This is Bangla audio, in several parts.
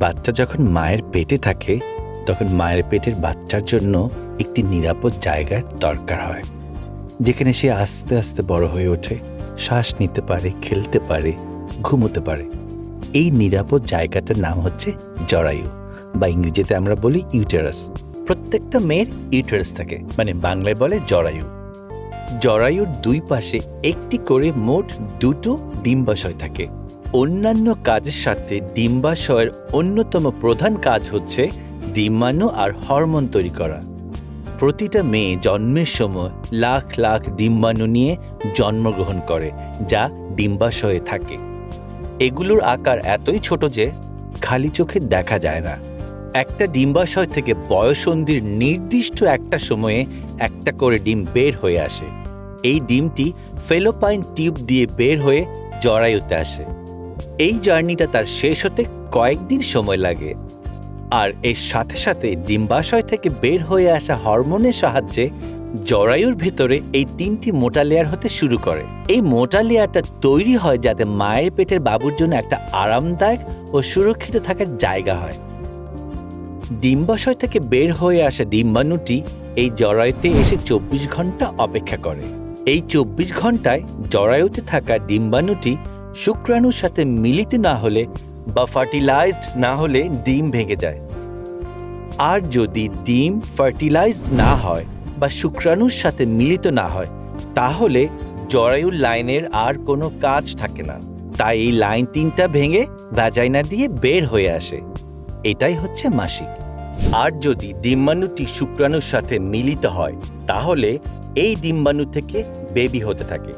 বাচ্চা যখন মায়ের পেটে থাকে তখন মায়ের পেটের বাচ্চার জন্য একটি নিরাপদ জায়গার দরকার হয়, যেখানে সে আস্তে আস্তে বড় হয়ে ওঠে, শ্বাস নিতে পারে, খেলতে পারে, ঘুমোতে পারে। এই নিরাপদ জায়গাটার নাম হচ্ছে জরায়ু, বা ইংরেজিতে আমরা বলি ইউটেরাস। প্রত্যেকটা মেয়ের ইউটেরাস থাকে, মানে বাংলায় বলে জরায়ু। জরায়ুর দুই পাশে একটি করে মোট 2টো ডিম্বাশয় থাকে। অন্যান্য কাজের সাথে ডিম্বাশয়ের অন্যতম প্রধান কাজ হচ্ছে ডিম্বাণু আর হরমোন তৈরি করা। প্রতিটা মেয়ে জন্মের সময় লাখ লাখ ডিম্বাণু নিয়ে জন্মগ্রহণ করে, যা ডিম্বাশয়ে থাকে। এগুলোর আকার এতই ছোট যে খালি চোখে দেখা যায় না। একটা ডিম্বাশয় থেকে বয়ঃসন্ধির নির্দিষ্ট একটা সময়ে একটা করে ডিম বের হয়ে আসে। এই ডিমটি ফেলোপাইন টিউব দিয়ে বের হয়ে জরায়ুতে আসে। এই জার্নিটা তার শেষ হতে কয়েকদিন সময় লাগে। আর এর সাথে সাথে ডিম্বাশয় থেকে বের হয়ে আসা হরমোনের সাহায্যে জরায়ুর ভিতরে এই 3টি মোটা লেয়ার হতে শুরু করে। এই মোটা লেয়ারটা তৈরি হয় যাতে মায়ের পেটের বাবুর জন্য একটা আরামদায়ক ও সুরক্ষিত থাকার জায়গা হয়। ডিম্বাশয় থেকে বের হয়ে আসা ডিম্বাণুটি এই জরায়ুতে এসে 24 ঘন্টা অপেক্ষা করে। এই 24 ঘন্টায় জরায়ুতে থাকা ডিম্বাণুটি শুক্রাণুর সাথে মিলিত না হলে বা ফার্টিলাইজড না হলে ডিম ভেঙে যায়। আর যদি ডিম ফার্টিলাইজড না হয় বা শুক্রাণুর সাথে মিলিত না হয়, তাহলে জরায়ুর লাইনের আর কোনো কাজ থাকে না। তাই এই লাইন 3টা ভেঙে ভ্যাজাইনা দিয়ে বের হয়ে আসে। এটাই হচ্ছে মাসিক। আর যদি ডিম্বাণুটি শুক্রাণুর সাথে মিলিত হয়, তাহলে এই ডিম্বাণু থেকে বেবি হতে থাকে।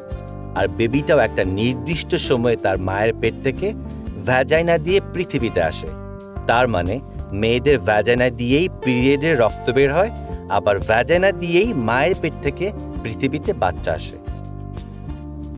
আর বেবিটাও একটা নির্দিষ্ট সময়ে তার মায়ের পেট থেকে ভ্যাজাইনা দিয়ে পৃথিবীতে আসে। তার মানে মেয়েদের ভ্যাজাইনা দিয়েই পিরিয়ডের রক্ত বের হয়, আবার ভ্যাজাইনা দিয়েই মায়ের পেট থেকে পৃথিবীতে বাচ্চা আসে।